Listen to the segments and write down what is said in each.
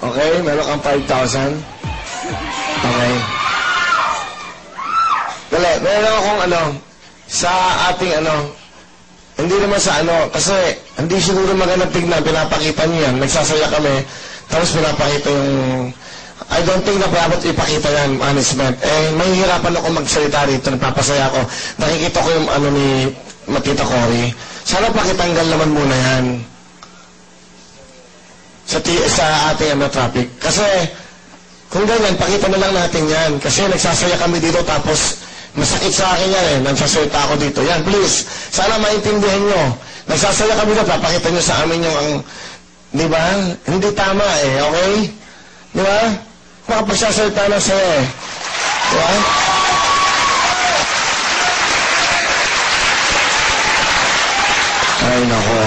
Okay, meron kang 5,000. Okay. Dali, meron akong sa ating hindi naman sa kasi hindi siguro magandang tignan, pinapakita niyo yan, nagsasaya kami, tapos pinapakita yung, I don't think na dapat ipakita yan, management. Mahihirapan ako magsalita rito, nagpapasaya ako, nakikita ko yung ni Matita Cory. Sana pakitanggal naman muna yan. Sa ating traffic. Kasi, kung ganyan, pakita na lang natin yan. Kasi nagsasaya kami dito, tapos masakit sa akin yan nagsasalita ako dito. Yan, please. Sana maintindihan nyo. Nagsasaya kami dito, papakita nyo sa amin yung di ba? Hindi tama okay? Di ba? Makapagsasalita na saya Di ba? Ay, nako.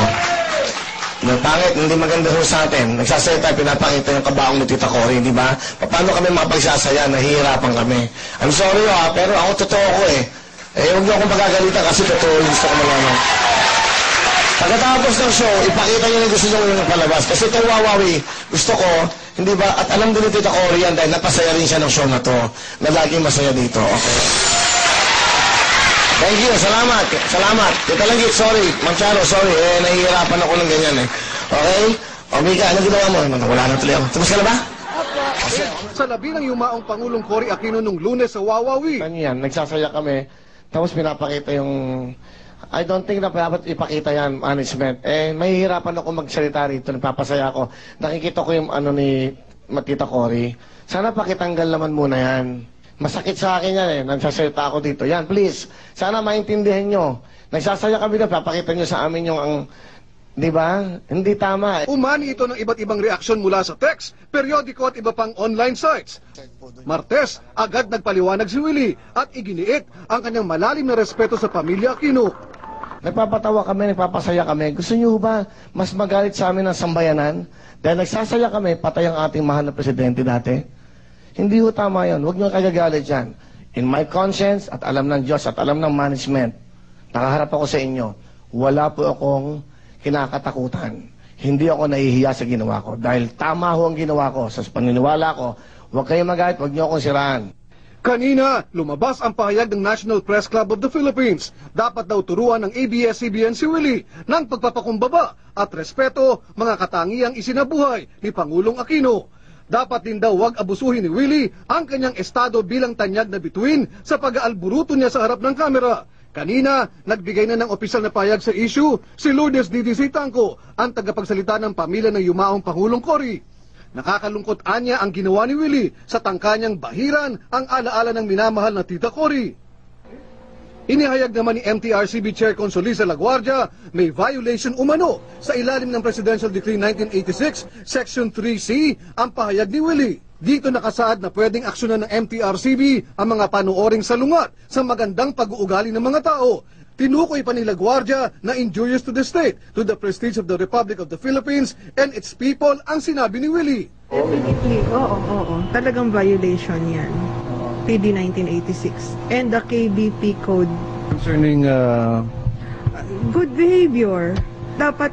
Pangit, hindi maganda ho sa atin. Nagsasalita, pinapakita yung kabaong ni Tita Cory, di ba? Paano kami mapagsasaya? Nahihirapan kami. I'm sorry pero ako totoo ko huwag niyo akong pagagalitan kasi totoo yung gusto ko malaman. Pagkatapos ng show, ipakita niyo yung gusto niyo yung palabas. Kasi itong Wawawi, gusto ko, hindi ba, at alam din ni Tita Cory yan dahil napasaya rin siya ng show na to, na laging masaya dito. Okay. Thank you, salamat. Salamat. Tita Langgit, sorry. Ma'am Charo, sorry. Nahihirapan ako ng ganyan Okay? O, Mika, ano ginawa mo? Wala na tuloy ako. Tapos ka na ba? Sa labi ng yumaong Pangulong Cory Aquino nung Lunes sa Wawawi. Yan, nagsasaya kami. Tapos pinapakita yung, I don't think na dapat ipakita yan, management. Mahihirapan ako magsalita rito, nagpapasaya ako. Nakikita ko yung ni Matita Cory. Sana pakitanggal naman muna yan. Masakit sa akin yan nagsasalita ako dito. Yan, please. Sana maintindihan nyo. Nagsasaya kami na, papakita nyo sa amin yung di ba? Hindi tama Umani ito ng iba't ibang reaksyon mula sa text, periodiko at iba pang online sites. Martes, agad nagpaliwanag si Willie at iginiit ang kanyang malalim na respeto sa pamilya Aquino. Nagpapatawa kami, nagpapasaya kami. Gusto nyo ba mas magalit sa amin ng sambayanan? Dahil nagsasaya kami, patay ang ating mahal na presidente dati. Hindi ho tama yun. Huwag nyo kagagalit yan. In my conscience, at alam ng Diyos, at alam ng management, nakaharap ako sa inyo, wala po akong kinakatakutan. Hindi ako nahihiya sa ginawa ko. Dahil tama ho ang ginawa ko. Sa paniniwala ko, huwag kayong magalit, huwag nyo akong siraan. Kanina, lumabas ang pahayag ng National Press Club of the Philippines. Dapat daw turuan ng ABS-CBN si Willie ng pagpapakumbaba at respeto mga katangiang isinabuhay ni Pangulong Aquino. Dapat din daw wag abusuhin ni Willie ang kanyang estado bilang tanyag na bituin sa pag-aalburuto niya sa harap ng kamera. Kanina, nagbigay na ng opisyal na payag sa issue si Lourdes DDC Tanco, ang tagapagsalita ng pamilya ng yumaong Pangulong Cory. Nakakalungkot anya ang ginawa ni Willie sa tangkanyang bahiran ang alaala ng minamahal na Tita Cory. Inihayag naman ni MTRCB Chair Consolisa Laguardia, may violation umano sa ilalim ng Presidential Decree 1986, Section 3C, ang pahayag ni Willie. Dito nakasaad na pwedeng aksyonan ng MTRCB ang mga panuoring salungat sa magandang pag-uugali ng mga tao. Tinukoy pa ni Laguardia na injurious to the state, to the prestige of the Republic of the Philippines and its people ang sinabi ni Willie. Definitely, oo. Talagang violation yan. PD 1986 and the KBP code concerning good behavior dapat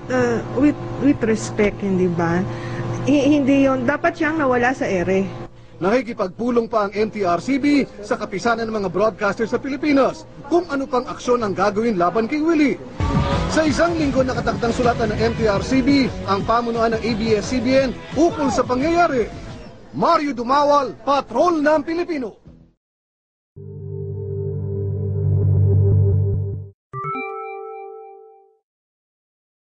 with respect, hindi ba? Hindi yon dapat siyang nawala sa ere. Nakikipagpulong pa ang MTRCB sa kapisanan ng mga broadcasters sa Pilipinas kung ano pang aksyon ang gagawin laban kay Willie. Sa isang linggo nakatakdang sulatan ng MTRCB ang pamunuan ng ABS-CBN ukol sa pangyayari. Mario Dumawal, Patrol ng Pilipino.